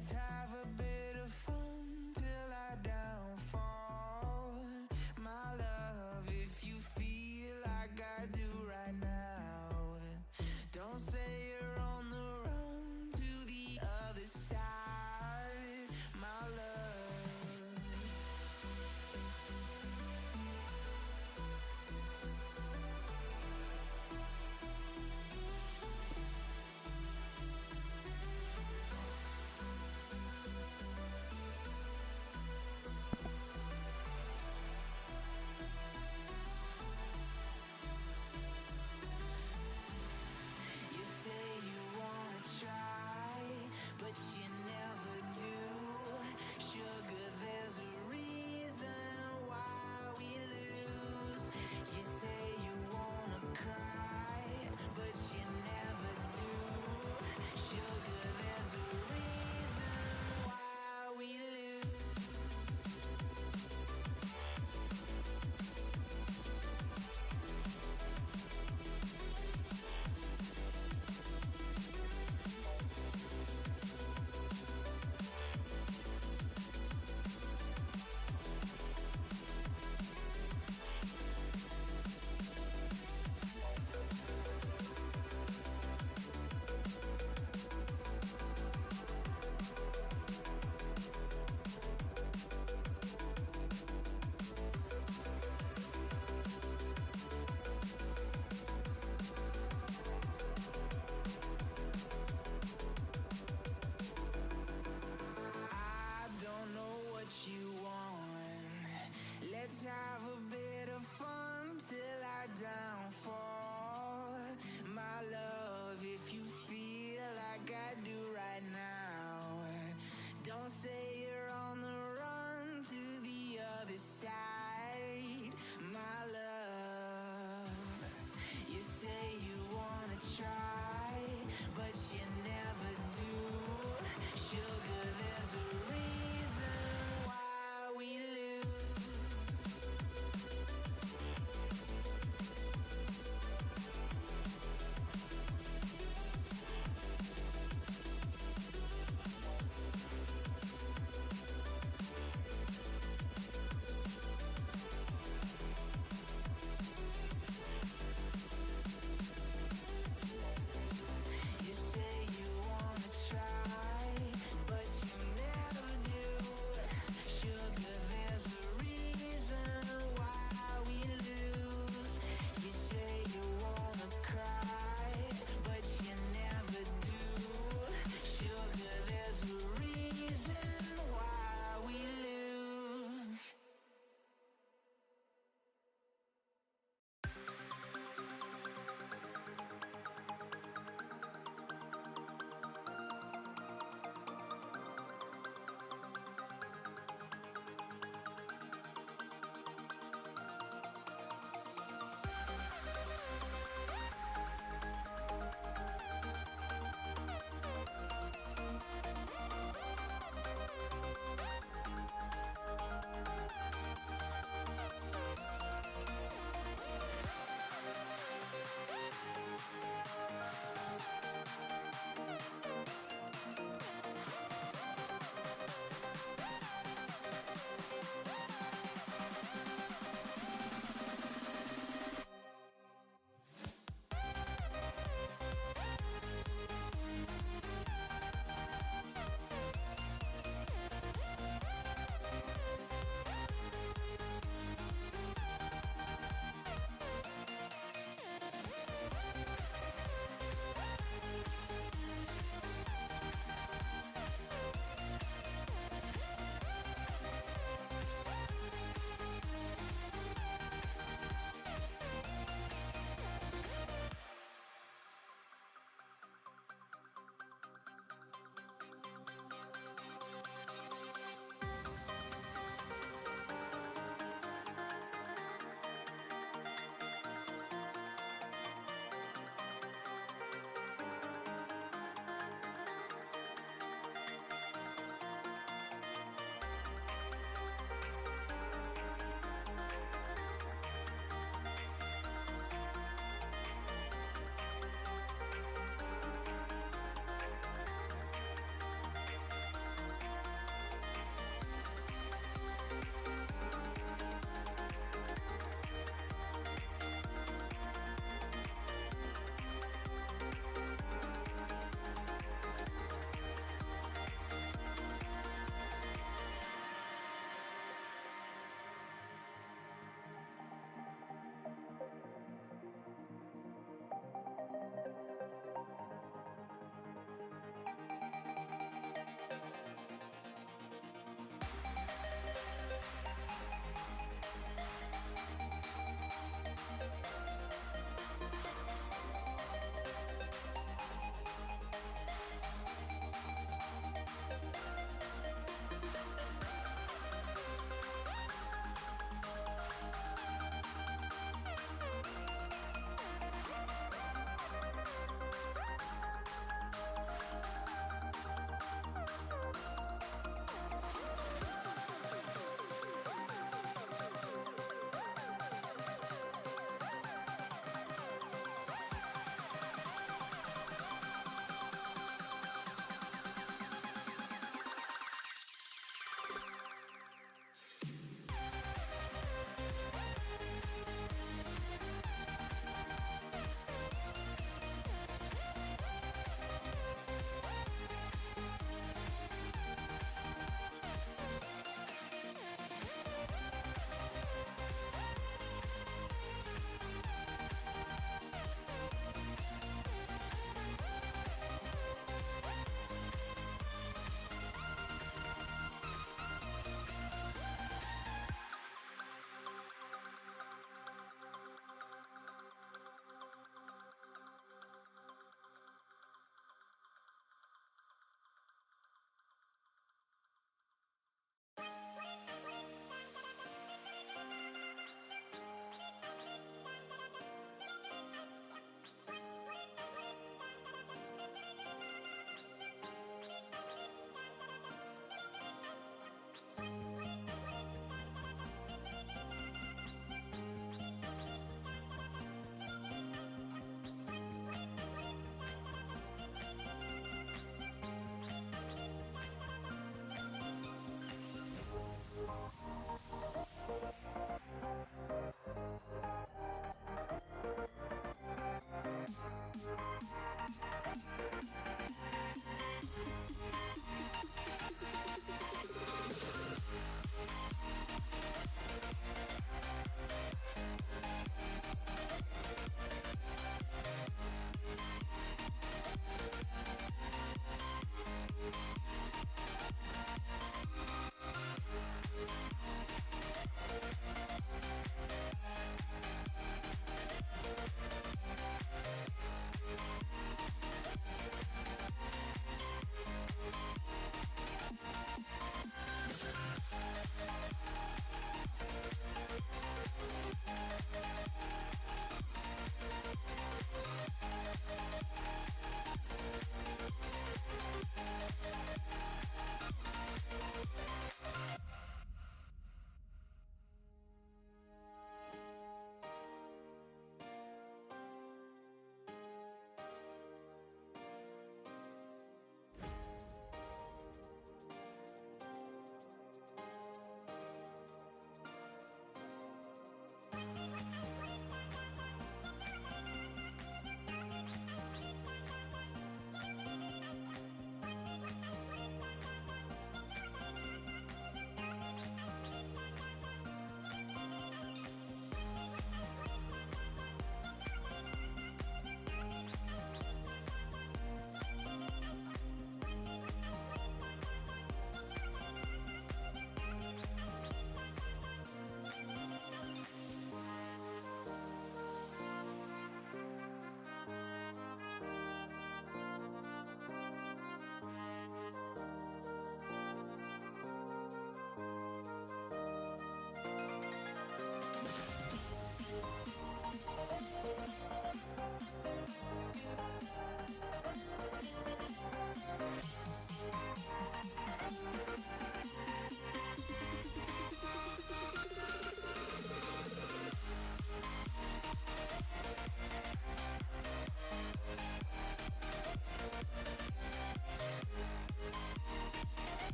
Let's have a bit of fun till I downfall. My love, if you feel like I do right now, don't say you're on the run to the other side, my love.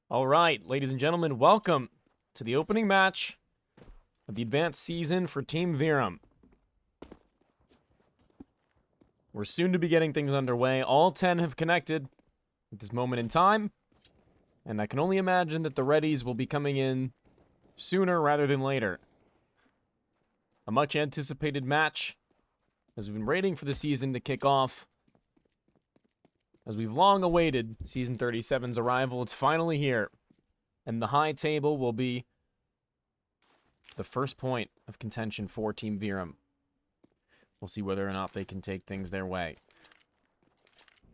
All right, ladies and gentlemen, welcome to the opening match of the advanced season for Team Verum. We're soon to be getting things underway. All 10 have connected at this moment in time, and I can only imagine that the readies will be coming in sooner rather than later. A much anticipated match, as we've been waiting for the season to kick off. As we've long awaited Season 37's arrival, it's finally here. And the high table will be the first point of contention for Team Verum. We'll see whether or not they can take things their way.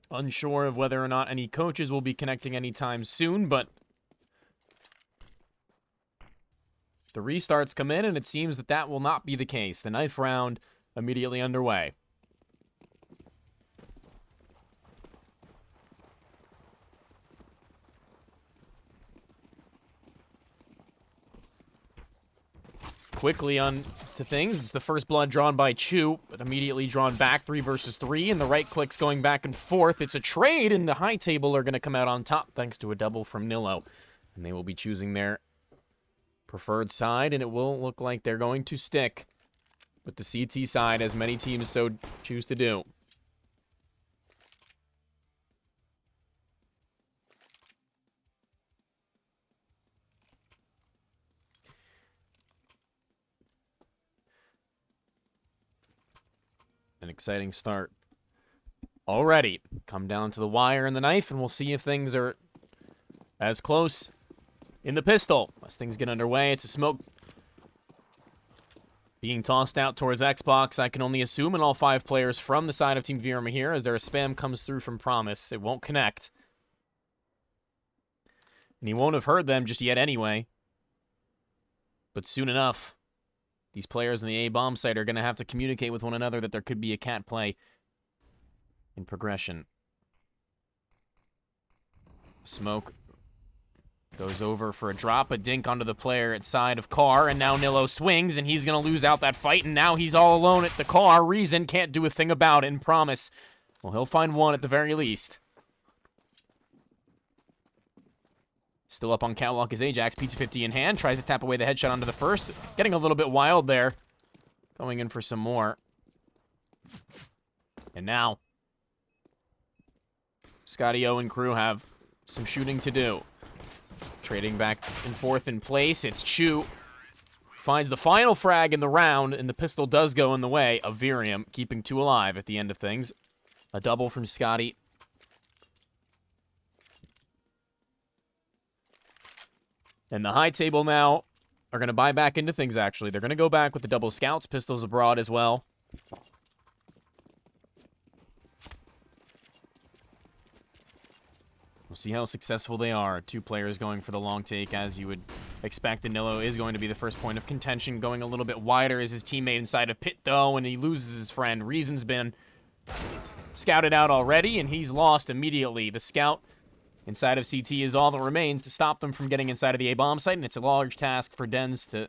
Unsure of whether or not any coaches will be connecting anytime soon, but the restarts come in, and it seems that that will not be the case. The knife round immediately underway. Quickly on to things. It's the first blood drawn by Chu, but immediately drawn back 3 versus 3, and the right click's going back and forth. It's a trade, and the high table are going to come out on top thanks to a double from Nilo. And they will be choosing their preferred side, and it will look like they're going to stick with the CT side, as many teams so choose to do. An exciting start already. Come down to the wire and the knife, and we'll see if things are as close in the pistol. As things get underway, it's a smoke being tossed out towards Xbox, I can only assume, and all 5 players from the side of Team Verum are here, as their spam comes through from Promise. It won't connect. And he won't have heard them just yet anyway. But soon enough, these players in the A-bomb site are going to have to communicate with one another that there could be a cat play in progression. Smoke goes over for a drop, a dink onto the player at side of Car, and now Nilo swings, and he's going to lose out that fight, and now he's all alone at the Car. Reason can't do a thing about it, and Promise, well, he'll find one at the very least. Still up on catwalk is Ajax, Pizza 50 in hand, tries to tap away the headshot onto the first, getting a little bit wild there, going in for some more. And now, Scotty O and crew have some shooting to do. Trading back and forth in place, it's Chu. Finds the final frag in the round, and the pistol does go in the way of Verum, keeping 2 alive at the end of things. A double from Scotty. And the high table now are going to buy back into things, actually. They're going to go back with the double scouts, pistols abroad as well. We'll see how successful they are. 2 players going for the long take, as you would expect. Danilo is going to be the first point of contention. Going a little bit wider is his teammate inside of pit, though, and he loses his friend. Reason's been scouted out already, and he's lost immediately. The scout inside of CT is all that remains to stop them from getting inside of the A-bomb site, and it's a large task for Dens to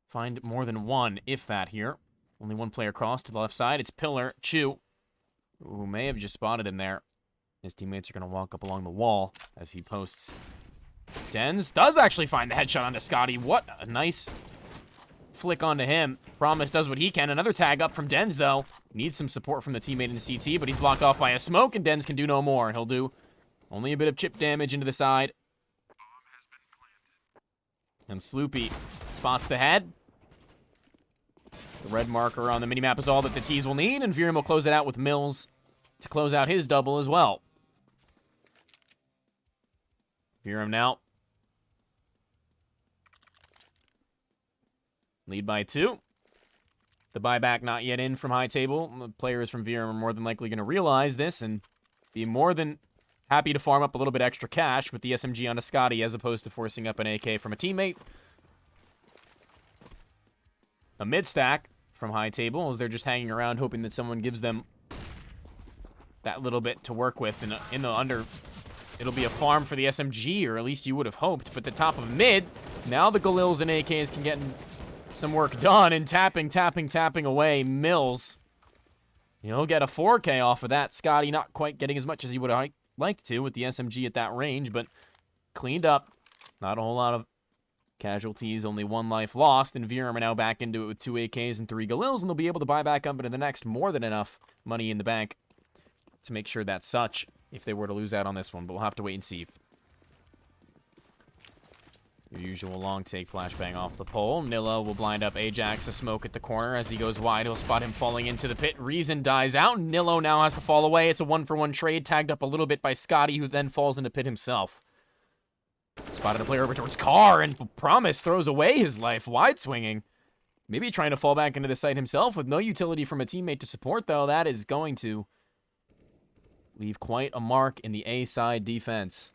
find more than one, if that, here. Only 1 player crossed to the left side. It's Pillar, Chu, who may have just spotted him there. His teammates are going to walk up along the wall as he posts. Dens does actually find the headshot onto Scotty. What a nice flick onto him. Promise does what he can. Another tag up from Dens, though. Needs some support from the teammate in CT, but he's blocked off by a smoke, and Dens can do no more. He'll do only a bit of chip damage into the side. And Sloopy spots the head. The red marker on the minimap is all that the T's will need, and Verum will close it out with Mills to close out his double as well. Verum now lead by 2. The buyback not yet in from high table. The players from Verum are more than likely going to realize this and be more than happy to farm up a little bit extra cash with the SMG onto Scotty, as opposed to forcing up an AK from a teammate. A mid-stack from high table, as they're just hanging around hoping that someone gives them that little bit to work with. In the under, it'll be a farm for the SMG, or at least you would have hoped. But the top of mid, now the Galils and AKs can get some work done, and tapping away Mills. He'll get a 4K off of that. Scotty not quite getting as much as he would have liked to with the SMG at that range, but cleaned up. Not a whole lot of casualties, only 1 life lost, and Verum are now back into it with 2 AKs and 3 Galils, and they'll be able to buy back up into the next more than enough money in the bank to make sure that's such if they were to lose out on this one, but we'll have to wait and see. Your usual long take flashbang off the pole. Nilla will blind up Ajax to smoke at the corner. As he goes wide, he'll spot him falling into the pit. Reason dies out. Nillo now has to fall away. It's a 1-for-1 trade, tagged up a little bit by Scotty, who then falls into pit himself. Spotted a player over towards Carr, and Promise throws away his life, wide swinging. Maybe trying to fall back into the site himself with no utility from a teammate to support, though. That is going to leave quite a mark in the A side defense.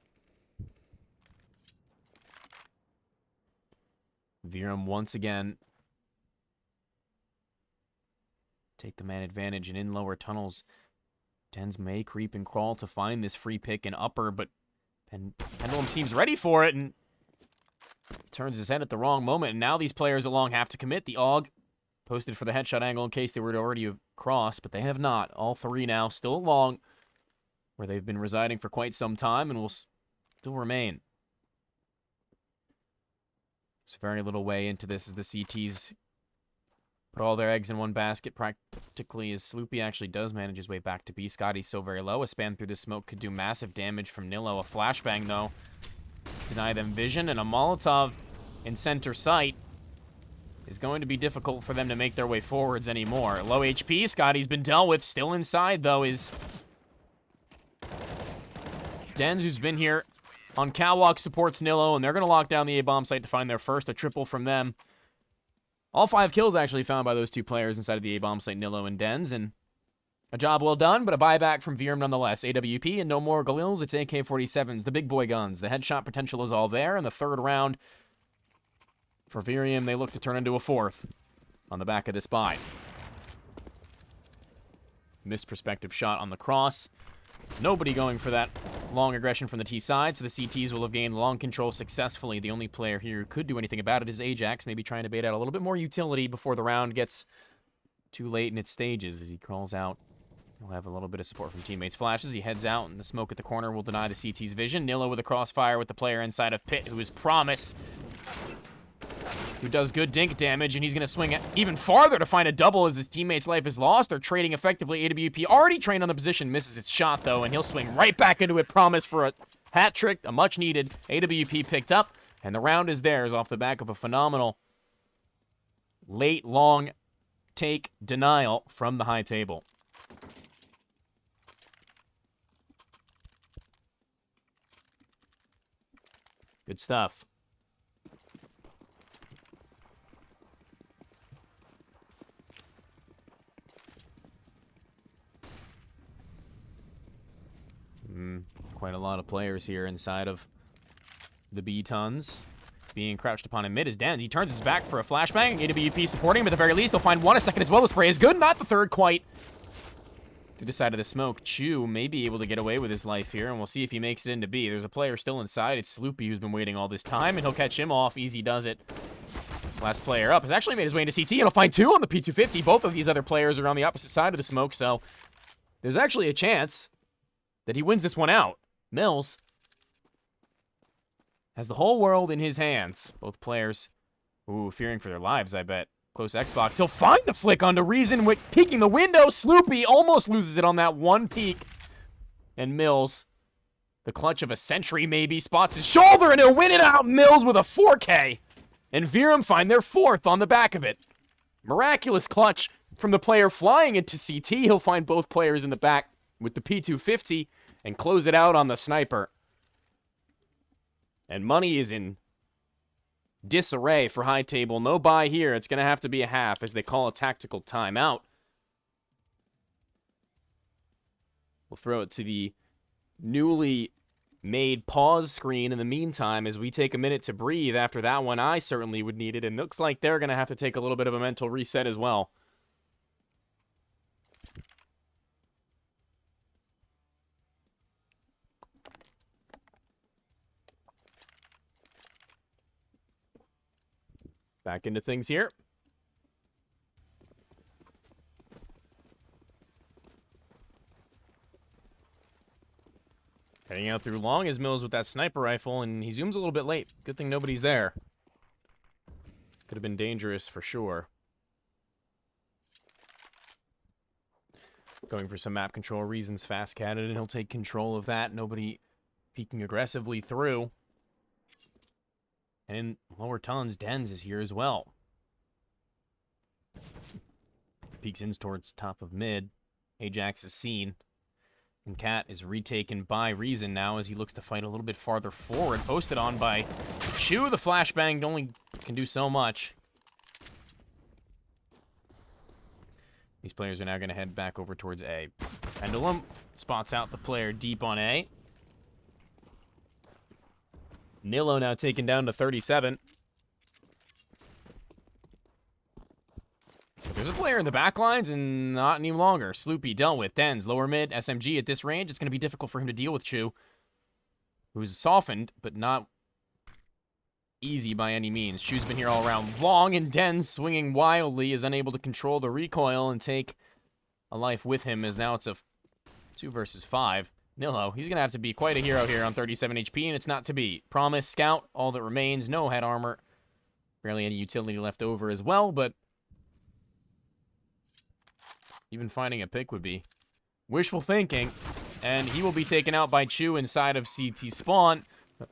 Verum once again take the man advantage and in lower tunnels. Dens may creep and crawl to find this free pick in upper, but Pendulum seems ready for it and turns his head at the wrong moment. And now these players along have to commit. The AUG posted for the headshot angle in case they were to already have crossed, but they have not. All 3 now still along where they've been residing for quite some time and will still remain. There's very little way into this as the CTs put all their eggs in one basket practically, as Sloopy actually does manage his way back to B. Scotty's so very low. A spam through the smoke could do massive damage from Nillo. A flashbang, though, to deny them vision, and a Molotov in center sight is going to be difficult for them to make their way forwards anymore. Low HP, Scotty's been dealt with. Still inside, though, is Dens, who's been here on Catwalk, supports Nillo, and they're going to lock down the A-bomb site to find their first. A triple from them. All 5 kills actually found by those 2 players inside of the A-bomb site, Nillo and Dens, and a job well done, but a buyback from Verum nonetheless. AWP and no more Galils, it's AK-47s, the big boy guns. The headshot potential is all there, and the 3rd round for Verum, they look to turn into a 4th on the back of this buy. Missed perspective shot on the cross. Nobody going for that long aggression from the T side, so the CTs will have gained long control successfully. The only player here who could do anything about it is Ajax, maybe trying to bait out a little bit more utility before the round gets too late in its stages. As he crawls out, he'll have a little bit of support from teammates. Flashes, he heads out, and the smoke at the corner will deny the CT's vision. Nilla with a crossfire with the player inside of pit, who is Promise, who does good dink damage, and he's going to swing it even farther to find a double as his teammate's life is lost. They're trading effectively. AWP already trained on the position, misses its shot, though, and he'll swing right back into it. Promise for a hat trick, a much-needed AWP picked up, and the round is theirs off the back of a phenomenal late, long take denial from the high table. Good stuff. Quite a lot of players here inside of the B-tons. Being crouched upon in mid is Dens. He turns his back for a flashbang. AWP supporting him at the very least. He'll find 1. A second as well. The spray is good. Not the 3rd quite. Through the side of the smoke, Chu may be able to get away with his life here, and we'll see if he makes it into B. There's a player still inside. It's Sloopy, who's been waiting all this time, and he'll catch him off. Easy does it. Last player up has actually made his way into CT, and he'll find 2 on the P250. Both of these other players are on the opposite side of the smoke, so there's actually a chance that he wins this one out. Mills has the whole world in his hands. Both players, fearing for their lives, I bet. Close Xbox. He'll find the flick onto Reason with peeking the window. Sloopy almost loses it on that one peek. And Mills, the clutch of a century maybe, spots his shoulder and he'll win it out. Mills with a 4K. And Verum find their 4th on the back of it. Miraculous clutch from the player flying into CT. He'll find both players in the back with the P250 and close it out on the sniper. And money is in disarray for high table. No buy here. It's going to have to be a half as they call a tactical timeout. We'll throw it to the newly made pause screen in the meantime as we take a minute to breathe. After that one, I certainly would need it. And looks like they're going to have to take a little bit of a mental reset as well. Back into things here. Heading out through long is Mills with that sniper rifle, and he zooms a little bit late. Good thing nobody's there. Could have been dangerous for sure. Going for some map control reasons, fast catted, and he'll take control of that. Nobody peeking aggressively through. And in lower tons, Dens is here as well. Peeks in towards top of mid. Ajax is seen. And Cat is retaken by Reason now as he looks to fight a little bit farther forward. Posted on by Chu. The flashbang only can do so much. These players are now going to head back over towards A. Pendulum spots out the player deep on A. Nilo now taken down to 37. But there's a player in the back lines and not any longer. Sloopy dealt with. Dens, lower mid, SMG at this range. It's going to be difficult for him to deal with Chu, who's softened, but not easy by any means. Chu's been here all around long, and Dens, swinging wildly, is unable to control the recoil and take a life with him, as now it's a 2 versus 5. Nilo, he's going to have to be quite a hero here on 37 HP, and it's not to be. Promise, Scout, all that remains. No head armor. Barely any utility left over as well, but even finding a pick would be wishful thinking. And he will be taken out by Chu inside of CT spawn.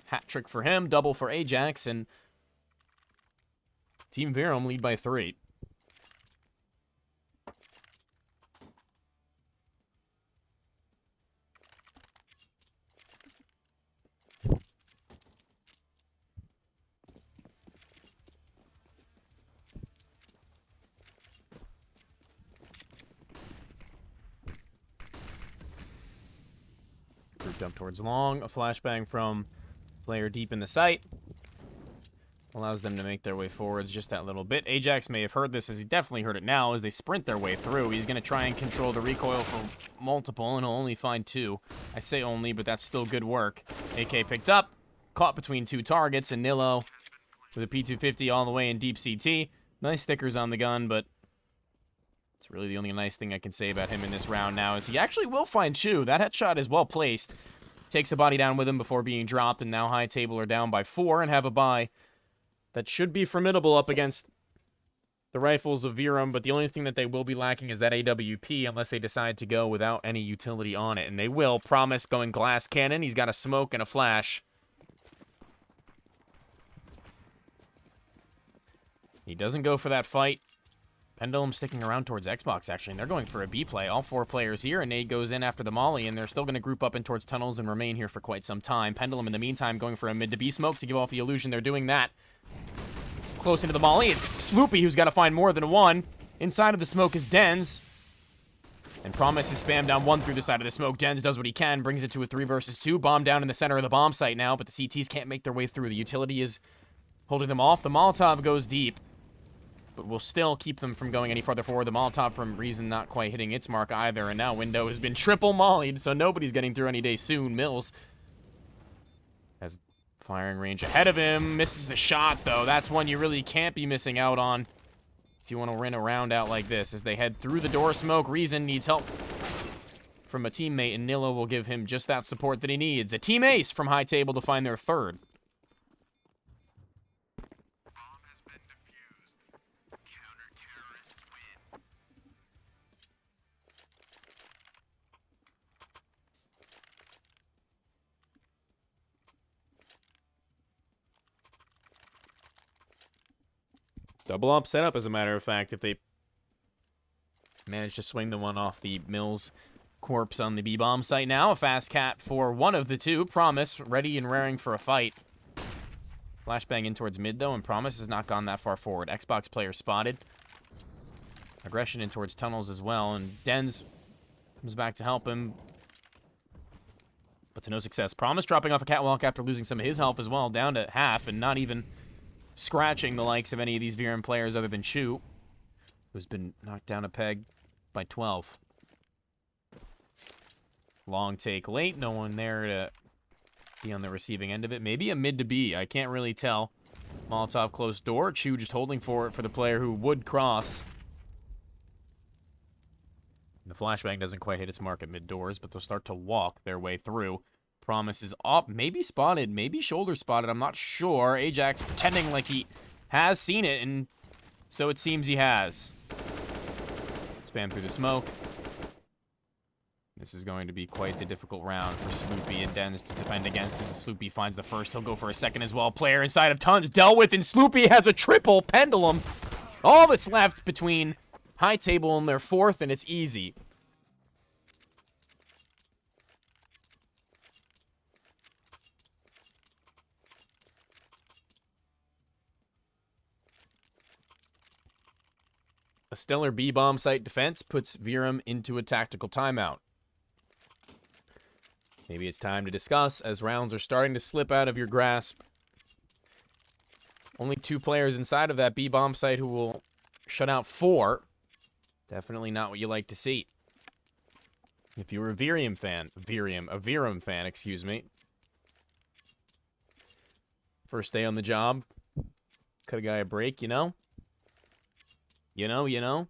Hat trick for him, double for Ajax, and Team Verum lead by 3. Group dump towards long, a flashbang from player deep in the site. Allows them to make their way forwards just that little bit. Ajax may have heard this, as he definitely heard it now, as they sprint their way through. He's going to try and control the recoil for multiple, and he'll only find 2. I say only, but that's still good work. AK picked up, caught between 2 targets, and Nilo with a P250 all the way in deep CT. Nice stickers on the gun, but it's really the only nice thing I can say about him in this round now, is he actually will find Chu. That headshot is well placed. Takes a body down with him before being dropped, and now High Table are down by 4 and have a bye that should be formidable up against the rifles of Verum, but the only thing that they will be lacking is that AWP, unless they decide to go without any utility on it, and they will. Promise going glass cannon. He's got a smoke and a flash. He doesn't go for that fight. Pendulum sticking around towards Xbox, actually, and they're going for a B play. All 4 players here, and Nade goes in after the molly, and they're still going to group up in towards tunnels and remain here for quite some time. Pendulum, in the meantime, going for a mid to B smoke to give off the illusion they're doing that. Close into the molly, it's Sloopy who's got to find more than 1. Inside of the smoke is Dens. And Promise is spammed down 1 through the side of the smoke. Dens does what he can, brings it to a 3 versus 2. Bomb down in the center of the bomb site now, but the CTs can't make their way through. The utility is holding them off. The Molotov goes deep, but will still keep them from going any farther forward. The Molotov from Reason not quite hitting its mark either, and now Window has been triple mollied, so nobody's getting through any day soon. Mills has firing range ahead of him. Misses the shot, though. That's one you really can't be missing out on if you want to win a round out like this. As they head through the door smoke, Reason needs help from a teammate, and Nilo will give him just that support that he needs. A team ace from High Table to find their 3rd. Double up setup, as a matter of fact, if they manage to swing the one off the Mills corpse on the B-bomb site now. A fast cat for one of the 2. Promise, ready and raring for a fight. Flashbang in towards mid, though, and Promise has not gone that far forward. Xbox player spotted. Aggression in towards tunnels as well, and Dens comes back to help him, but to no success. Promise dropping off a catwalk after losing some of his health as well, down to half, and not even scratching the likes of any of these Verum players other than Chu, who's been knocked down a peg by 12. Long take late. No one there to be on the receiving end of it. Maybe a mid to B. I can't really tell. Molotov closed door. Chu just holding for it for the player who would cross. The flashbang doesn't quite hit its mark at mid doors, but they'll start to walk their way through. Promise is up, maybe spotted, maybe shoulder spotted, I'm not sure. Ajax pretending like he has seen it, and so it seems he has. Spam through the smoke. This is going to be quite the difficult round for Sloopy and Dens to defend against. As Sloopy finds the first, he'll go for a second as well. Player inside of Tons dealt with, and Sloopy has a triple pendulum. All that's left between High Table and their fourth, and it's easy. A stellar B-bomb site defense puts Verum into a tactical timeout. Maybe it's time to discuss as rounds are starting to slip out of your grasp. Only 2 players inside of that B-bomb site who will shut out 4. Definitely not what you like to see. If you were a Verum fan, excuse me. First day on the job, cut a guy a break, you know? You know.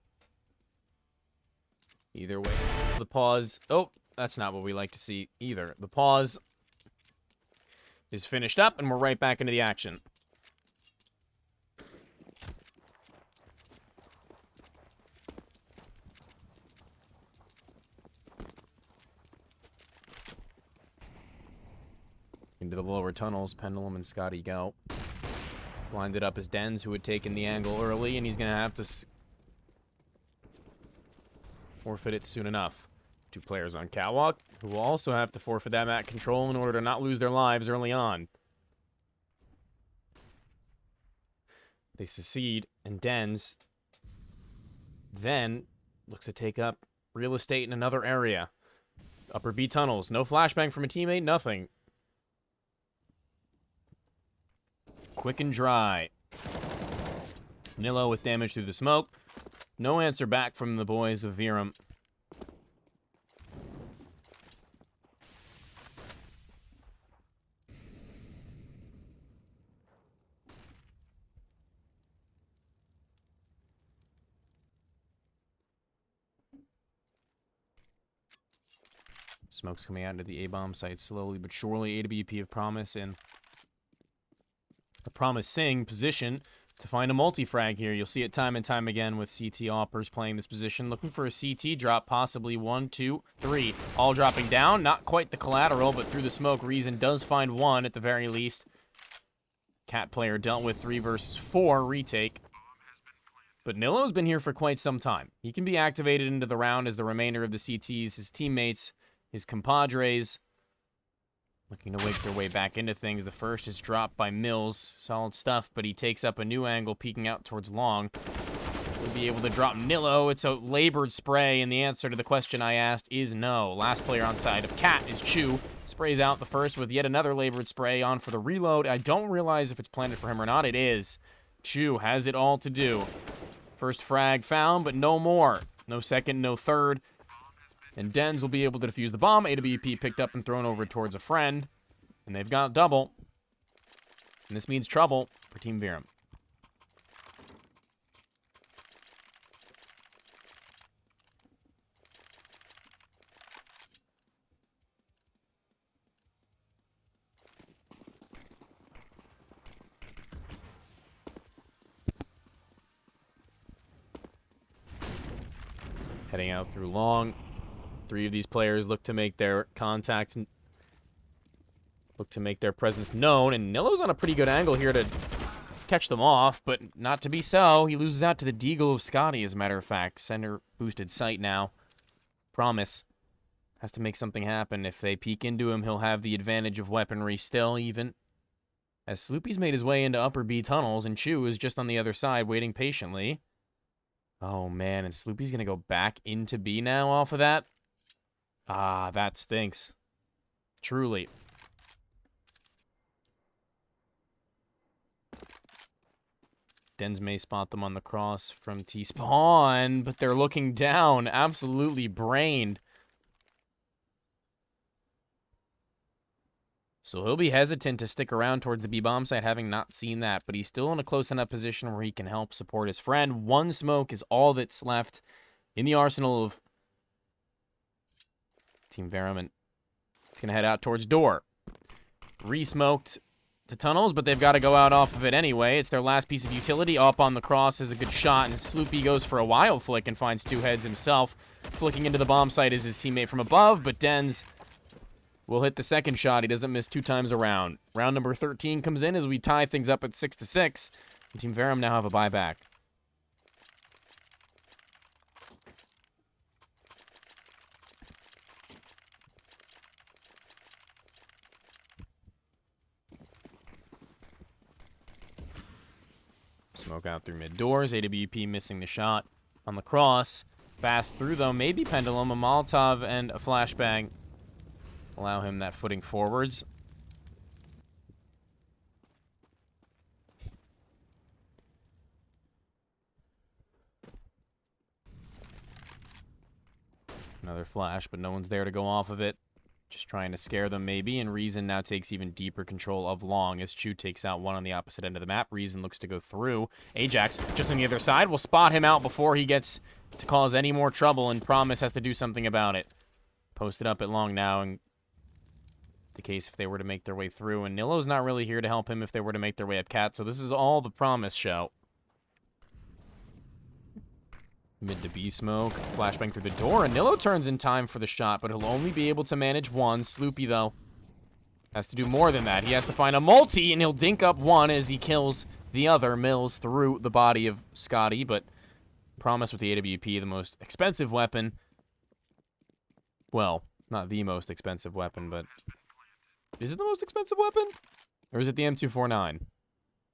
Either way, the pause. Oh, that's not what we like to see either. The pause is finished up, and we're right back into the action. Into the lower tunnels, Pendulum and Scotty go. Blinded up as Dens, who had taken the angle early, and he's going to have to forfeit it soon enough. 2 players on Catwalk, who will also have to forfeit that map control in order to not lose their lives early on. They succeed, and Dens then looks to take up real estate in another area. Upper B tunnels, no flashbang from a teammate, nothing. Quick and dry. Nilo with damage through the smoke. No answer back from the boys of Verum. Smoke's coming out into the A-bomb site slowly but surely. AWP of Promise in a promising position to find a multi-frag here. You'll see it time and time again with CT Oppers playing this position. Looking for a CT drop, possibly 1, 2, 3. All dropping down. Not quite the collateral, but through the smoke, Reason does find 1 at the very least. Cat player dealt with 3 versus 4 retake. But Nilo's been here for quite some time. He can be activated into the round as the remainder of the CTs, his teammates, his compadres, looking to wake their way back into things. The first is dropped by Mills. Solid stuff, but he takes up a new angle, peeking out towards long. We'll be able to drop Nilo. It's a labored spray, and the answer to the question I asked is no. Last player on side of Cat is Chu. Sprays out the first with yet another labored spray on for the reload. I don't realize if it's planted for him or not. It is. Chu has it all to do. First frag found, but no more. No second, no third. And Dens will be able to defuse the bomb. AWP picked up and thrown over towards a friend. And they've got double. And this means trouble for Team Verum. Heading out through long. 3 of these players look to make their contact and look to make their presence known. And Nilo's on a pretty good angle here to catch them off, but not to be so. He loses out to the Deagle of Scotty, as a matter of fact. Center boosted sight now. Promise has to make something happen. If they peek into him, he'll have the advantage of weaponry still, even. As Sloopy's made his way into upper B tunnels, and Chu is just on the other side, waiting patiently. Oh, man, and Sloopy's going to go back into B now off of that? Ah, that stinks. Truly. Dens may spot them on the cross from T-spawn, but they're looking down. Absolutely brained. So he'll be hesitant to stick around towards the B-bomb site, having not seen that, but he's still in a close enough position where he can help support his friend. 1 smoke is all that's left in the arsenal of Team Verum, and It's going to head out towards door. Re-smoked to tunnels, but they've got to go out off of it anyway. It's their last piece of utility. Up on the cross is a good shot, and Sloopy goes for a wild flick and finds two heads himself. Flicking into the bomb site is his teammate from above, but Dens will hit the second shot. He doesn't miss 2 times around. Round number 13 comes in as we tie things up at 6-6. And Team Verum now have a buyback. Smoke out through mid doors. AWP missing the shot on the cross. Fast through though. Maybe Pendulum, a Molotov, and a flashbang allow him that footing forwards. Another flash, but no one's there to go off of it. Just trying to scare them maybe, and Reason now takes even deeper control of long as Chu takes out one on the opposite end of the map. Reason looks to go through. Ajax, just on the other side, will spot him out before he gets to cause any more trouble, and Promise has to do something about it. Posted up at long now, and the case if they were to make their way through, and Nilo's not really here to help him if they were to make their way up cat, so this is all the Promise show. Mid to B smoke, flashbang through the door, and Nilo turns in time for the shot, but he'll only be able to manage one. Sloopy, though, has to do more than that. He has to find a multi, and he'll dink up one as he kills the other. Mills through the body of Scotty, but Promise with the AWP, the most expensive weapon. Well, not the most expensive weapon, but is it the most expensive weapon? Or is it the M249?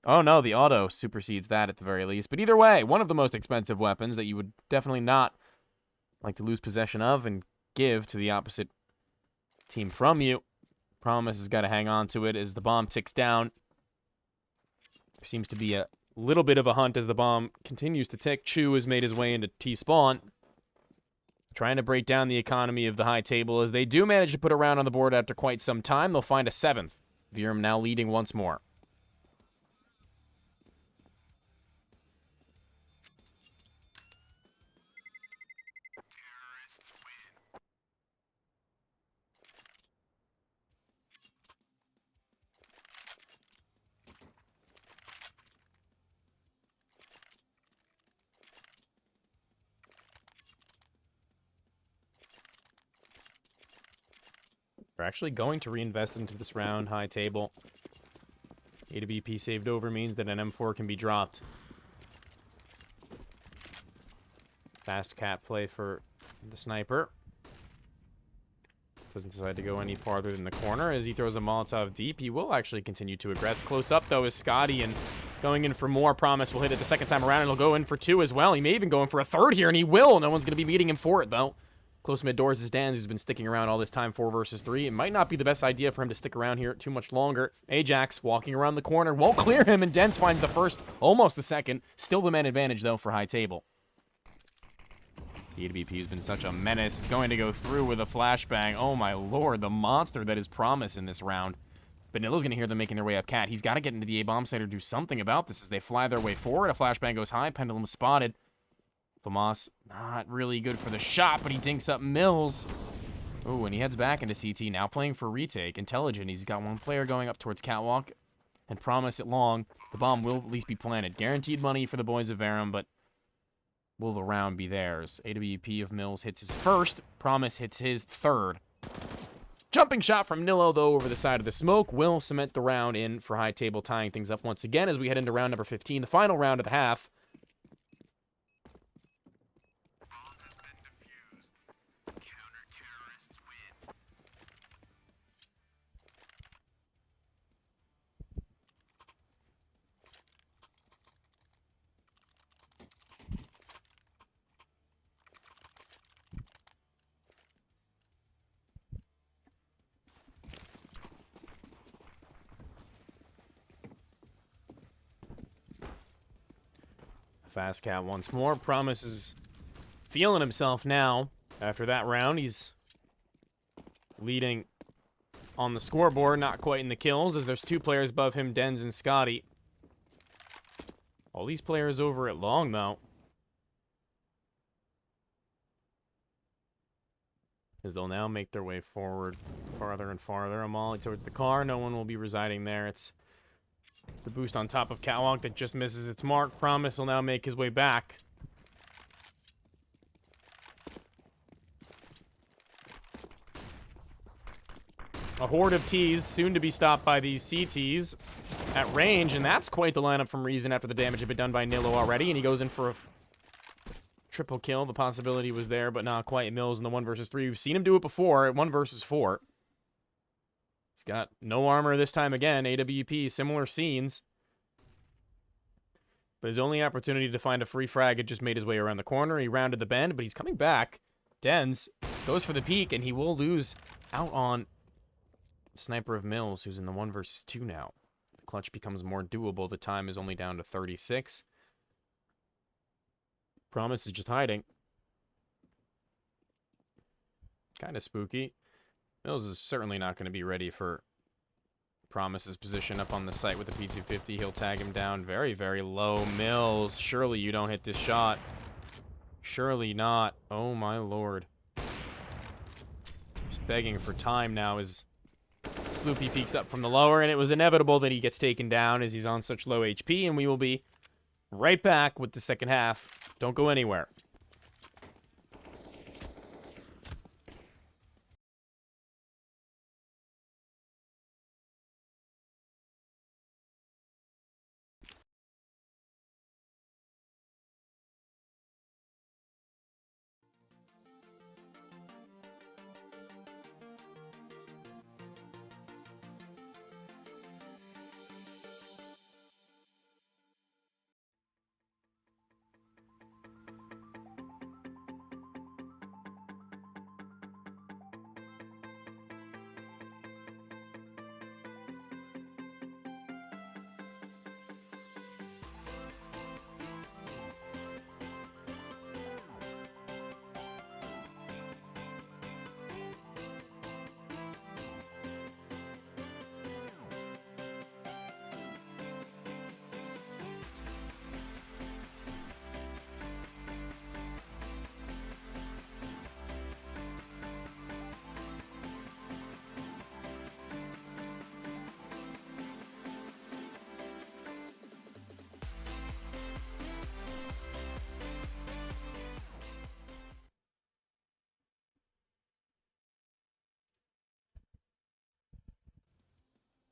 Oh no, the auto supersedes that at the very least. But either way, one of the most expensive weapons that you would definitely not like to lose possession of and give to the opposite team from you. Promise has got to hang on to it as the bomb ticks down. There seems to be a little bit of a hunt as the bomb continues to tick. Chu has made his way into T-spawn, trying to break down the economy of the high table as they do manage to put a round on the board after quite some time. They'll find a 7th. Verum now leading once more. We're actually going to reinvest into this round. High table. AWP saved over means that an M4 can be dropped. Fast cat play for the sniper. Doesn't decide to go any farther than the corner as he throws a Molotov deep. He will actually continue to aggress. Close up, though, is Scotty, and going in for more. Promise will hit it the second time around, and he'll go in for 2 as well. He may even go in for a 3rd here, and he will. No one's going to be meeting him for it, though. Close mid doors is Dan's, who's been sticking around all this time, 4 versus 3. It might not be the best idea for him to stick around here too much longer. Ajax walking around the corner, won't clear him, and Dens finds the first, almost the second. Still the man advantage, though, for high table. The AWP has been such a menace. Is going to go through with a flashbang. Oh my lord, the monster that is Promise in this round. But Nilo's going to hear them making their way up cat. He's got to get into the A-bomb site or do something about this as they fly their way forward. A flashbang goes high. Pendulum spotted. Famas, not really good for the shot, but he dinks up Mills. Oh, and he heads back into CT, now playing for retake. Intelligent, he's got one player going up towards catwalk. And Promise at long. The bomb will at least be planted. Guaranteed money for the boys of Verum, but will the round be theirs? AWP of Mills hits his first. Promise hits his 3rd. Jumping shot from Nilo, though, over the side of the smoke will cement the round in for high table, tying things up once again as we head into round number 15, the final round of the half. Fast cat once more. Promise is feeling himself now. After that round, he's leading on the scoreboard, not quite in the kills, as there's 2 players above him, Dens and Scotty. All these players over at long, though. as they'll now make their way forward farther and farther. A molly towards the car. No one will be residing there. It's the boost on top of Catwalk that just misses its mark. Promise will now make his way back. A horde of Ts, soon to be stopped by these CTs at range, and that's quite the lineup from Reason after the damage had been done by Nilo already, and he goes in for a triple kill. The possibility was there, but not quite. Mills in the 1 versus 3. We've seen him do it before at 1 versus 4. He's got no armor this time again. AWP, similar scenes. But his only opportunity to find a free frag had just made his way around the corner. He rounded the bend, but he's coming back. Dens goes for the peek, and he will lose out on Sniper of Mills, who's in the 1 versus 2 now. The clutch becomes more doable. The time is only down to 36. Promise is just hiding. Kind of spooky. Mills is certainly not going to be ready for Promise's position up on the site with the P250. He'll tag him down very, very low. Mills, surely you don't hit this shot. Surely not. Oh my lord. Just begging for time now as Sloopy peeks up from the lower, and it was inevitable that he gets taken down as he's on such low HP, and we will be right back with the second half. Don't go anywhere.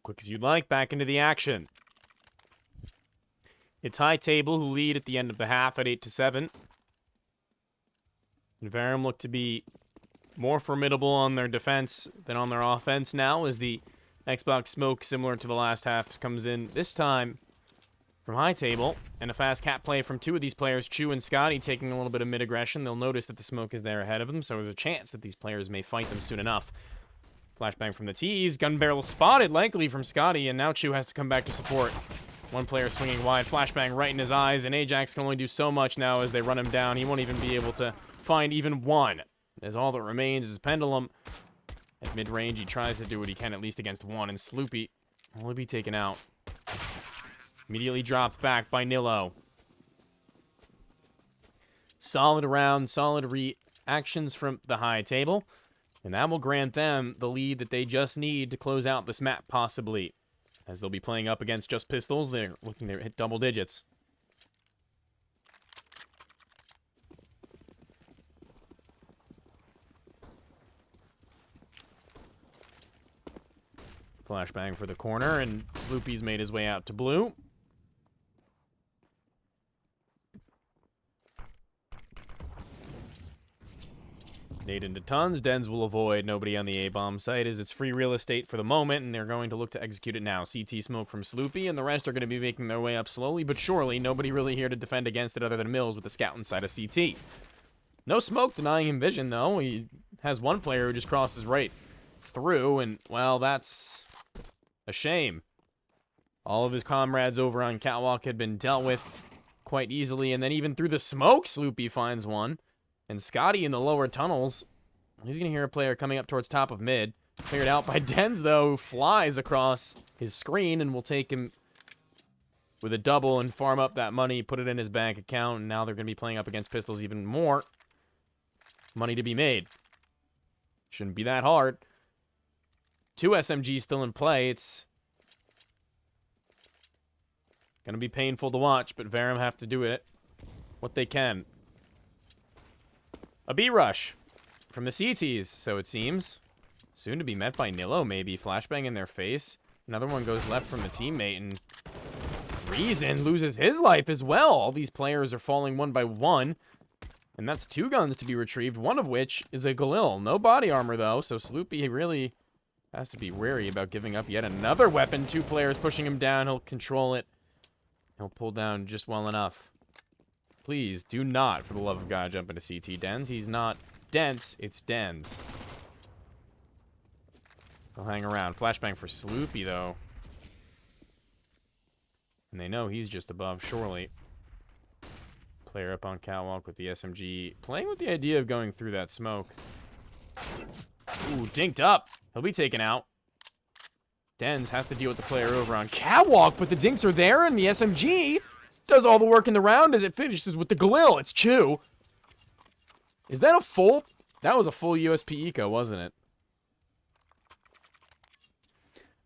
Quick as you'd like, back into the action. It's High Table who lead at the end of the half at 8-7. And Verum look to be more formidable on their defense than on their offense now as the Xbox smoke, similar to the last half, comes in this time from High Table. And a fast cat play from two of these players, Chu and Scotty, taking a little bit of mid-aggression. They'll notice that the smoke is there ahead of them, so there's a chance that these players may fight them soon enough. Flashbang from the T's. Gun barrel spotted, likely from Scotty, and now Chu has to come back to support. One player swinging wide. Flashbang right in his eyes, and Ajax can only do so much now as they run him down. He won't even be able to find even one, as all that remains is Pendulum. At mid-range, he tries to do what he can, at least against one, and Sloopy will only be taken out. Immediately dropped back by Nilo. Solid round, solid reactions from the High Table. And that will grant them the lead that they just need to close out this map, possibly. As they'll be playing up against just pistols, they're looking to hit double digits. Flashbang for the corner, and Sloopy's made his way out to blue. Nade into tons. Dens will avoid nobody on the A-bomb site as it's free real estate for the moment, and they're going to look to execute it now. CT smoke from Sloopy, and the rest are going to be making their way up slowly but surely. Nobody really here to defend against it other than Mills with the scout inside of CT. No smoke denying him vision, though. He has one player who just crosses right through, and, well, that's a shame. All of his comrades over on Catwalk had been dealt with quite easily, and then even through the smoke, Sloopy finds one. And Scotty in the lower tunnels, he's going to hear a player coming up towards top of mid. Cleared out by Dens, though, who flies across his screen and will take him with a double and farm up that money, put it in his bank account, and now they're going to be playing up against pistols even more. Money to be made. Shouldn't be that hard. 2 SMGs still in play. It's going to be painful to watch, but Verum have to do it what they can. A B-rush from the CTs, so it seems. Soon to be met by Nilo, maybe. Flashbang in their face. Another one goes left from the teammate, and Reason loses his life as well. All these players are falling one by one, and that's 2 guns to be retrieved, one of which is a Galil. No body armor, though, so Sloopy really has to be wary about giving up yet another weapon. 2 players pushing him down. He'll control it. He'll pull down just well enough. Please, do not, for the love of God, jump into CT Dens. He's not dense, it's Dens. He'll hang around. Flashbang for Sloopy, though. And they know he's just above, surely. Player up on catwalk with the SMG. Playing with the idea of going through that smoke. Ooh, dinked up. He'll be taken out. Dens has to deal with the player over on catwalk, but the dinks are there, and the SMG does all the work in the round as it finishes with the Galil. It's Chew. Is that a full? That was a full USP eco, wasn't it?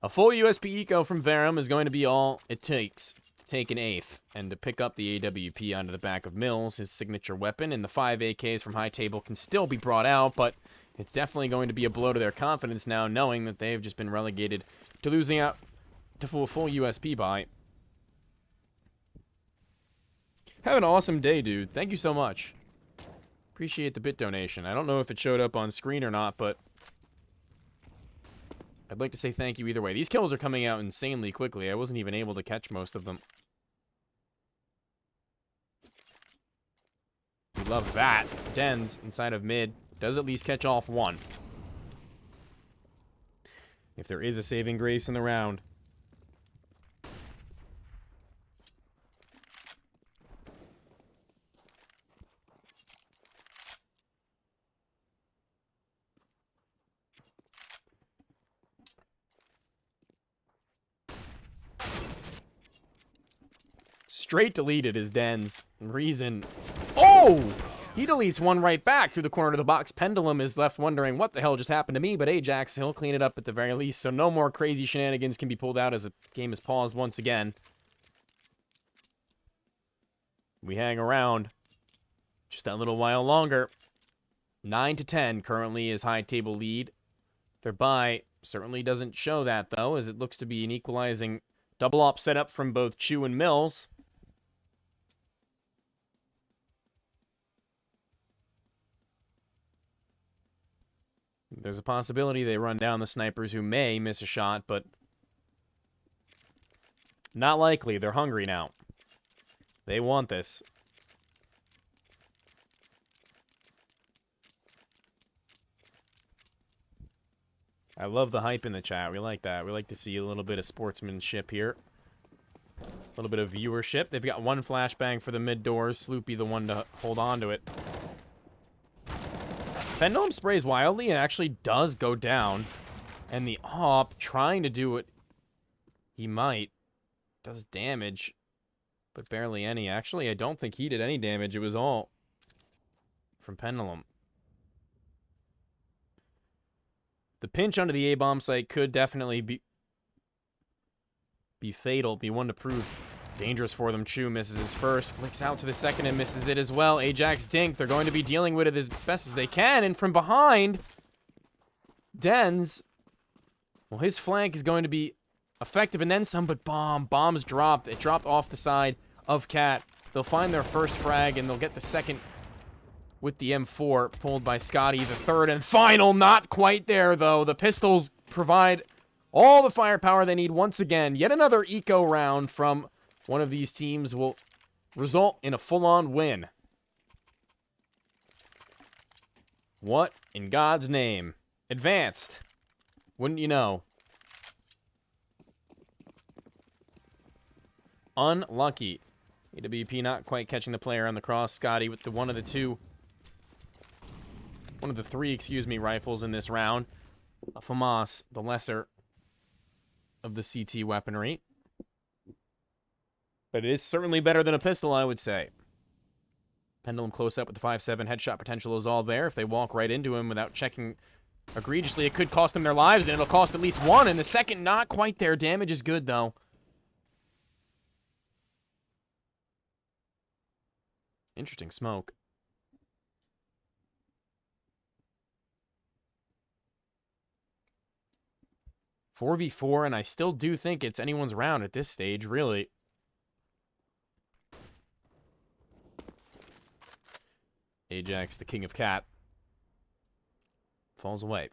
A full USP eco from Verum is going to be all it takes to take an 8th and to pick up the AWP onto the back of Mills, his signature weapon, and the 5 AKs from High Table can still be brought out, but it's definitely going to be a blow to their confidence now, knowing that they've just been relegated to losing out to full USP buy. Have an awesome day, dude. Thank you so much. Appreciate the bit donation. I don't know if it showed up on screen or not, but I'd like to say thank you either way. These kills are coming out insanely quickly. I wasn't even able to catch most of them. We love that. Dens inside of mid does at least catch off 1. If there is a saving grace in the round. Straight deleted is Dens. Reason. Oh! He deletes one right back through the corner of the box. Pendulum is left wondering what the hell just happened to me, but Ajax, he'll clean it up at the very least, so no more crazy shenanigans can be pulled out as the game is paused once again. We hang around just that little while longer. 9-10 currently is High Table lead. Their bye certainly doesn't show that, though, as it looks to be an equalizing double op setup from both Chew and Mills. There's a possibility they run down the snipers who may miss a shot, but not likely. They're hungry now. They want this. I love the hype in the chat. We like that. We like to see a little bit of sportsmanship here. A little bit of viewership. They've got 1 flashbang for the mid doors. Sloopy the one to hold on to it. Pendulum sprays wildly and actually does go down. And the op, trying to do what he might, does damage, but barely any. Actually, I don't think he did any damage. It was all from Pendulum. The pinch under the A-bomb site could definitely be fatal, be one to prove dangerous for them. Chew misses his first, flicks out to the second and misses it as well. Ajax dink, they're going to be dealing with it as best as they can, and from behind, Dens, well, his flank is going to be effective and then some, but bombs dropped. It dropped off the side of Cat. They'll find their first frag, and they'll get the second with the M4, pulled by Scotty. The third and final, not quite there, though. The pistols provide all the firepower they need once again. Yet another eco round from one of these teams will result in a full-on win. What in God's name? Advanced. Wouldn't you know? Unlucky. AWP not quite catching the player on the cross. Scotty with the one of the three, rifles in this round. A FAMAS, the lesser of the CT weaponry. But it is certainly better than a pistol, I would say. Pendulum close up with the 5.7. Headshot potential is all there. If they walk right into him without checking egregiously. It could cost them their lives, and it'll cost at least one. And the second, not quite there. Damage is good, though. Interesting smoke. Four v 4, and I still do think it's anyone's round at this stage, really. Ajax, the king of cat, falls away.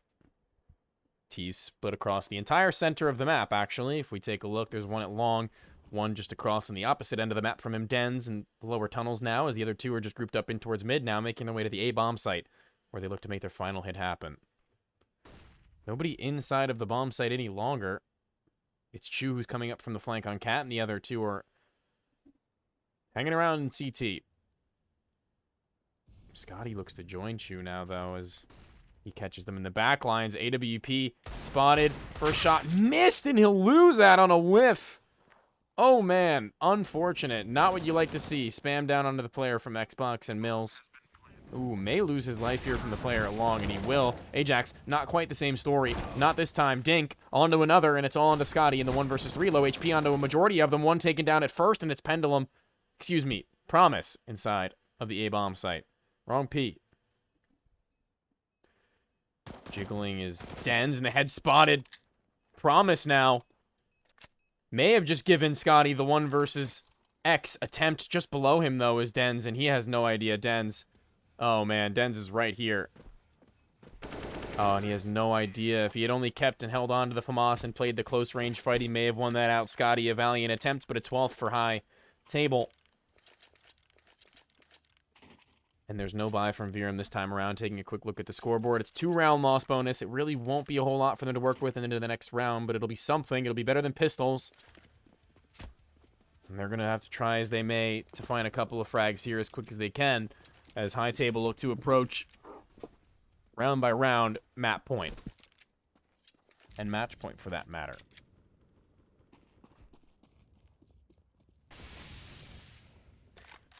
T's split across the entire center of the map, actually. If we take a look, there's one at long, one just across on the opposite end of the map from him. Dens in the lower tunnels now, as the other two are just grouped up in towards mid now, making their way to the A bomb site, where they look to make their final hit happen. Nobody inside of the bomb site any longer. It's Chu who's coming up from the flank on Cat, and the other two are hanging around in CT. Scotty looks to join Chu now, though, as he catches them in the back lines. AWP spotted. First shot missed, and he'll lose that on a whiff. Oh, man. Unfortunate. Not what you like to see. Spam down onto the player from Xbox and Mills. Ooh, may lose his life here from the player at long, and he will. Ajax, not quite the same story. Not this time. Dink, onto another, and it's all onto Scotty in the 1 versus 3. Low HP onto a majority of them. One taken down at first, and it's Pendulum. Excuse me. Promise inside of the A-bomb site. Wrong P. Jiggling is Dens, and the head spotted. Promise now. May have just given Scotty the 1 versus X attempt. Just below him, though, is Dens, and he has no idea. Dens. Oh, man. Dens is right here. Oh, and he has no idea. If he had only kept and held on to the FAMAS and played the close-range fight, he may have won that out. Scotty, a valiant attempt, but a 12th for high table. And there's no buy from Verum this time around. Taking a quick look at the scoreboard. It's 2-round loss bonus. It really won't be a whole lot for them to work with into the next round, but it'll be something. It'll be better than pistols. And they're going to have to try as they may to find a couple of frags here as quick as they can, as high table look to approach round by round map point. And match point for that matter.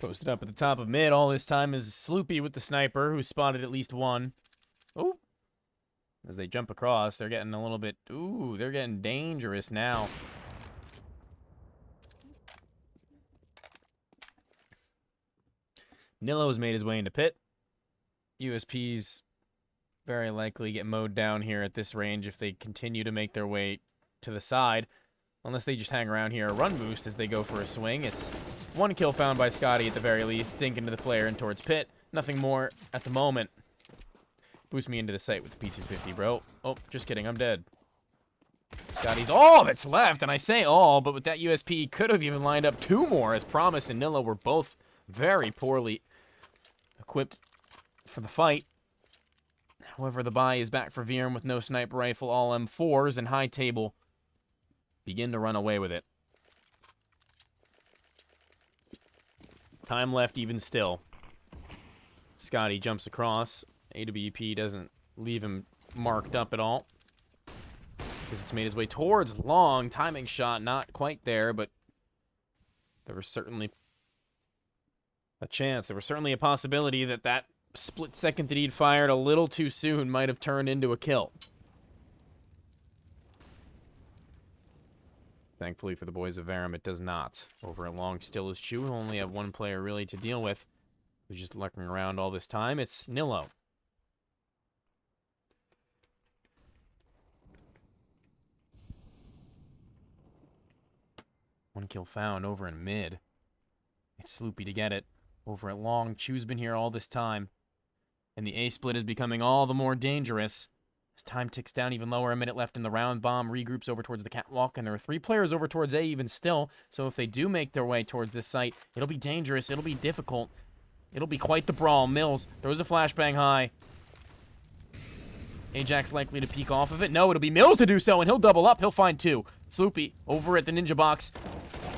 Posted up at the top of mid all this time is Sloopy with the sniper, who spotted at least one. Oh! As they jump across, they're getting a little bit... Ooh, they're getting dangerous now. Nillo's made his way into pit. USPs very likely get mowed down here at this range if they continue to make their way to the side. Unless they just hang around here a run boost as they go for a swing. It's 1 kill found by Scotty at the very least. Dink into the player and towards pit. Nothing more at the moment. Boost me into the site with the P250, bro. Oh, just kidding. I'm dead. Scotty's all that's left. And I say all, but with that USP, he could have even lined up 2 more, as Promise and Nillo were both very poorly equipped for the fight. However, the buy is back for Verum with no sniper rifle, all M4s, and high table begin to run away with it. Time left even still. Scotty jumps across. AWP doesn't leave him marked up at all, because it's made his way towards long. Timing shot not quite there, but there was certainly a chance. There was certainly a possibility that that split second that he'd fired a little too soon might have turned into a kill. Thankfully for the boys of Verum, it does not. Over at long still is Chu, who only have 1 player really to deal with, who's just lurking around all this time. It's Nillo. One kill found over in mid. It's Sloopy to get it. Over at long, Chu's been here all this time. And the A split is becoming all the more dangerous. As time ticks down even lower, a minute left in the round. Bomb regroups over towards the catwalk, and there are 3 players over towards A even still. So if they do make their way towards this site, it'll be dangerous, it'll be difficult. It'll be quite the brawl. Mills throws a flashbang high. Ajax likely to peek off of it. No, it'll be Mills to do so, and he'll double up. He'll find 2. Sloopy over at the ninja box.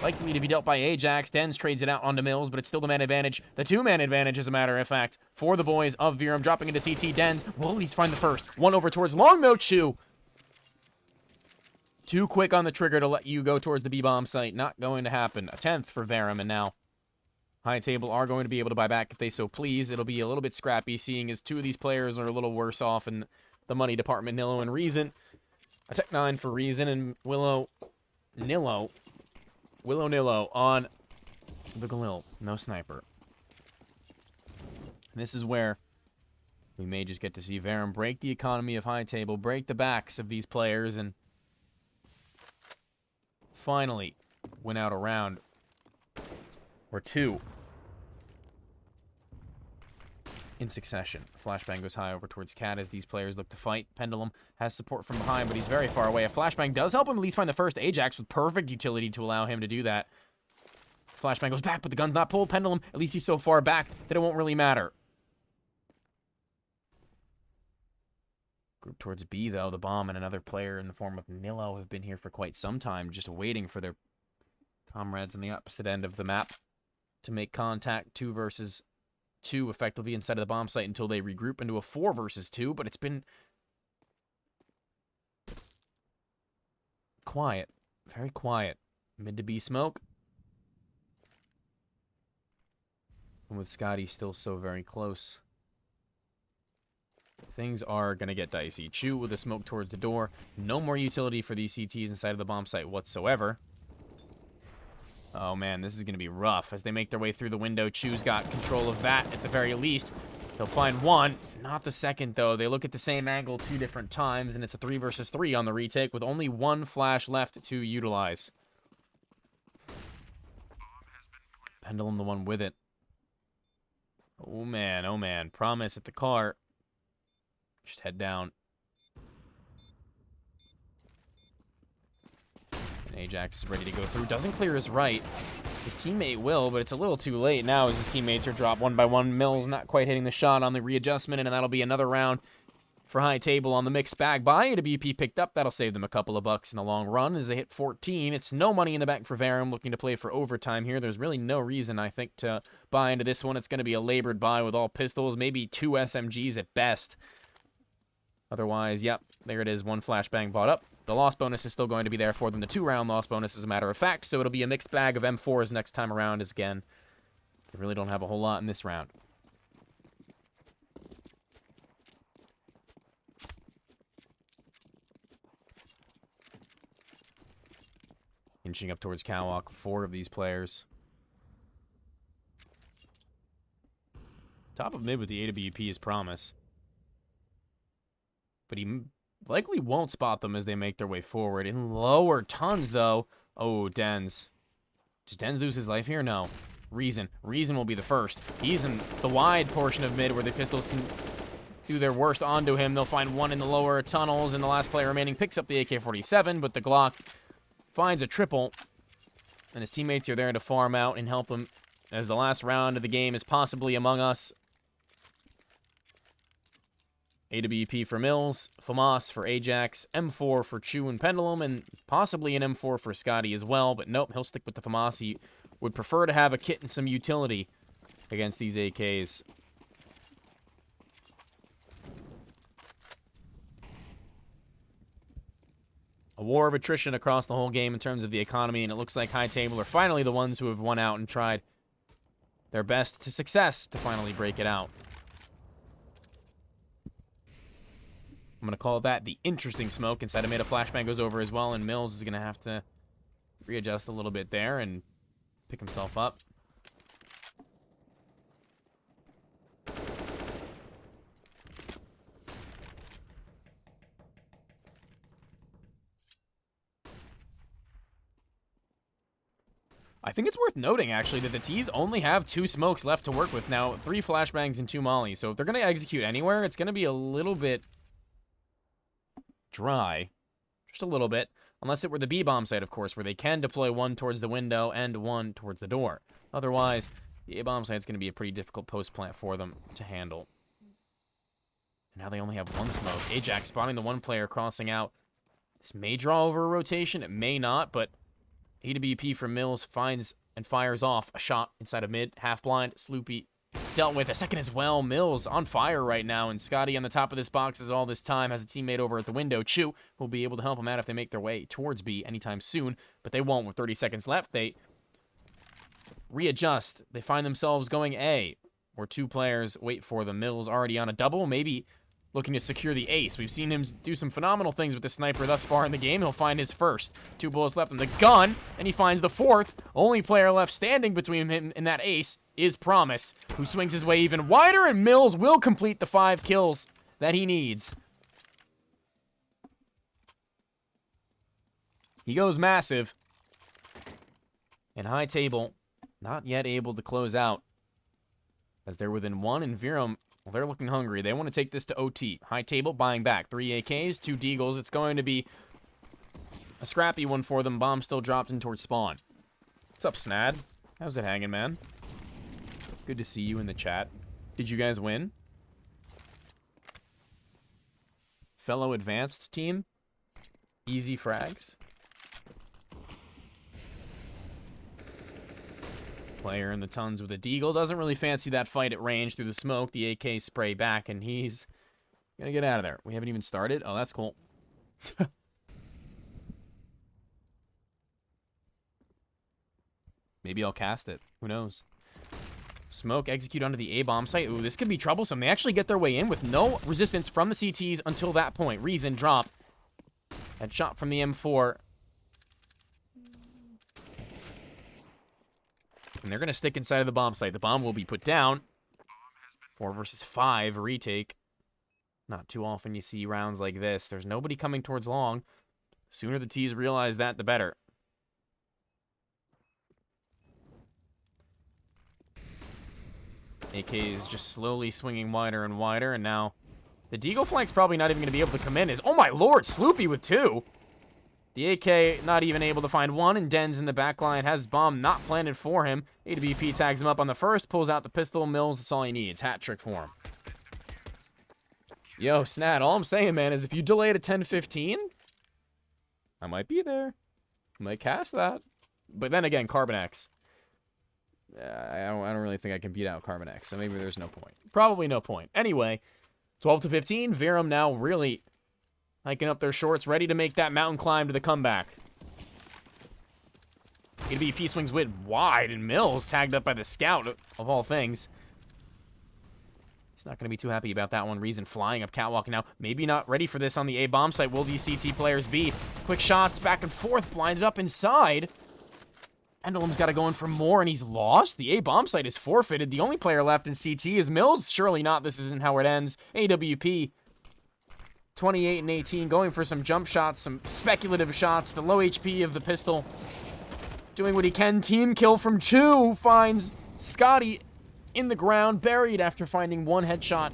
Likely to be dealt by Ajax. Dens trades it out onto Mills, but it's still the man advantage. The 2-man advantage, as a matter of fact, for the boys of Verum. Dropping into CT. Dens will at least find the first. 1 over towards long, no Chu. Too quick on the trigger to let you go towards the B-bomb site. Not going to happen. A 10th for Verum, and now high table are going to be able to buy back if they so please. It'll be a little bit scrappy, seeing as 2 of these players are a little worse off in the money department, Nilo and Reason. A Tech 9 for Reason, and Willow Nilo on the Galil. No sniper. And this is where we may just get to see Verum break the economy of High Table, break the backs of these players, and finally win out a round or two in succession. Flashbang goes high over towards Cat as these players look to fight. Pendulum has support from behind, but he's very far away. A flashbang does help him at least find the first Ajax with perfect utility to allow him to do that. Flashbang goes back, but the gun's not pulled. Pendulum, at least he's so far back that it won't really matter. Group towards B, though. The bomb and another player in the form of Nilo have been here for quite some time, just waiting for their comrades on the opposite end of the map to make contact. 2 versus 2 effectively inside of the bomb site until they regroup into a 4 versus 2, but it's been quiet. Very quiet. Mid to B smoke. And with Scotty still so very close, things are going to get dicey. Chew with a smoke towards the door. No more utility for these CTs inside of the bomb site whatsoever. Oh man, this is going to be rough as they make their way through the window. Chew's got control of that at the very least. They'll find one, not the second though. They look at the same angle 2 different times, and it's a 3 versus 3 on the retake with only 1 flash left to utilize. Pendulum the one with it. Oh man, Promise at the car. Just head down. And Ajax is ready to go through. Doesn't clear his right. His teammate will, but it's a little too late now as his teammates are dropped 1 by 1. Mills not quite hitting the shot on the readjustment, and that'll be another round for High Table on the mixed bag. Buy AWP picked up. That'll save them a couple of bucks in the long run as they hit 14. It's no money in the bank for Verum looking to play for overtime here. There's really no reason, I think, to buy into this one. It's going to be a labored buy with all pistols, maybe 2 SMGs at best. Otherwise, yep, there it is. 1 flashbang bought up. The loss bonus is still going to be there for them. The 2-round loss bonus, as a matter of fact. So it'll be a mixed bag of M4s next time around, as again, they really don't have a whole lot in this round. Inching up towards Catwalk, 4 of these players. Top of mid with the AWP is Promise. But he likely won't spot them as they make their way forward. In lower tons, though. Oh, Denz. Does Denz lose his life here? No. Reason will be the first. He's in the wide portion of mid where the pistols can do their worst onto him. They'll find one in the lower tunnels, and the last player remaining picks up the AK-47, but the Glock finds a triple, and his teammates are there to farm out and help him as the last round of the game is possibly among us. AWP for Mills, FAMAS for Ajax, M4 for Chew and Pendulum, and possibly an M4 for Scotty as well, but nope, he'll stick with the FAMAS. He would prefer to have a kit and some utility against these AKs. A war of attrition across the whole game in terms of the economy, and it looks like High Table are finally the ones who have won out and tried their best to success to finally break it out. I'm going to call that the interesting smoke. Inside of mid, a flashbang goes over as well, and Mills is going to have to readjust a little bit there and pick himself up. I think it's worth noting, actually, that the T's only have 2 smokes left to work with now, 3 flashbangs and 2 mollies. So if they're going to execute anywhere, it's going to be a little bit dry. Just a little bit. Unless it were the B bomb site, of course, where they can deploy 1 towards the window and 1 towards the door. Otherwise, the A bomb site is going to be a pretty difficult post plant for them to handle. Now they only have 1 smoke. Ajax spotting the 1 player crossing out. This may draw over a rotation. It may not, but AWP from Mills finds and fires off a shot inside of mid. Half blind. Sloopy dealt with. A second as well. Mills on fire right now, and Scotty on the top of this box is all this time. Has a teammate over at the window. Chew will be able to help him out if they make their way towards B anytime soon, but they won't with 30 seconds left. They readjust. They find themselves going A, where 2 players wait for them. Mills already on a double. Maybe looking to secure the ace. We've seen him do some phenomenal things with the sniper thus far in the game. He'll find his first. 2 bullets left in the gun, and he finds the fourth. Only player left standing between him and that ace is Promise, who swings his way even wider, and Mills will complete the 5 kills that he needs. He goes massive. And High Table not yet able to close out, as they're within 1, and Verum, well, they're looking hungry. They want to take this to OT. High Table buying back 3 AKs, 2 Deagles. It's going to be a scrappy one for them. Bomb still dropped in towards spawn. What's up, Snad? How's it hanging, man? Good to see you in the chat. Did you guys win? Fellow advanced team? Easy frags? Player in the tons with a deagle. Doesn't really fancy that fight at range through the smoke. The AK spray back, and he's gonna get out of there. We haven't even started. Oh, that's cool. Maybe I'll cast it. Who knows? Smoke, execute onto the A-bomb site. Ooh, this could be troublesome. They actually get their way in with no resistance from the CTs until that point. Reason dropped. That shot from the M4. And they're going to stick inside of the bomb site. The bomb will be put down. 4 versus 5 retake. Not too often you see rounds like this. There's nobody coming towards long. Sooner the T's realize that, the better. AK is just slowly swinging wider and wider, and now the Deagle flank's probably not even going to be able to come in. Oh my lord, Sloopy with 2. The AK not even able to find 1, and Den's in the back line, has bomb not planted for him. AWP tags him up on the first, pulls out the pistol. Mills, that's all he needs. Hat trick for him. Yo, Snad, all I'm saying, man, is if you delay to 10-15, I might be there. I might cast that. But then again, Carbon X. I don't really think I can beat out Carbon X, so maybe there's no point. Probably no point. Anyway, 12-15, Verum now really hiking up their shorts, ready to make that mountain climb to the comeback. AWP swings wide, and Mills tagged up by the scout, of all things. He's not going to be too happy about that one. Reason flying up catwalk now. Maybe not ready for this on the A-bomb site. Will these CT players be? Quick shots back and forth, blinded up inside. Pendulum's got to go in for more, and he's lost. The A-bomb site is forfeited. The only player left in CT is Mills. Surely not. This isn't how it ends. AWP 28 and 18, going for some jump shots, some speculative shots. The low HP of the pistol doing what he can. Team kill from Chu finds Scotty in the ground, buried after finding 1 headshot.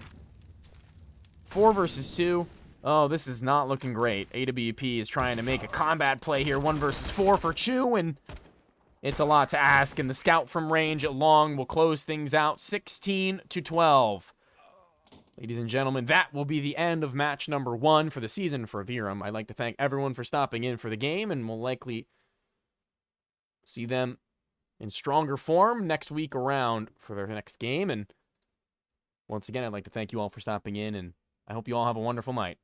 4 versus 2. Oh, this is not looking great. AWP is trying to make a combat play here. 1 versus 4 for Chu, and it's a lot to ask. And the scout from range at long will close things out 16-12. Ladies and gentlemen, that will be the end of match number 1 for the season for Verum. I'd like to thank everyone for stopping in for the game, and we'll likely see them in stronger form next week around for their next game. And once again, I'd like to thank you all for stopping in, and I hope you all have a wonderful night.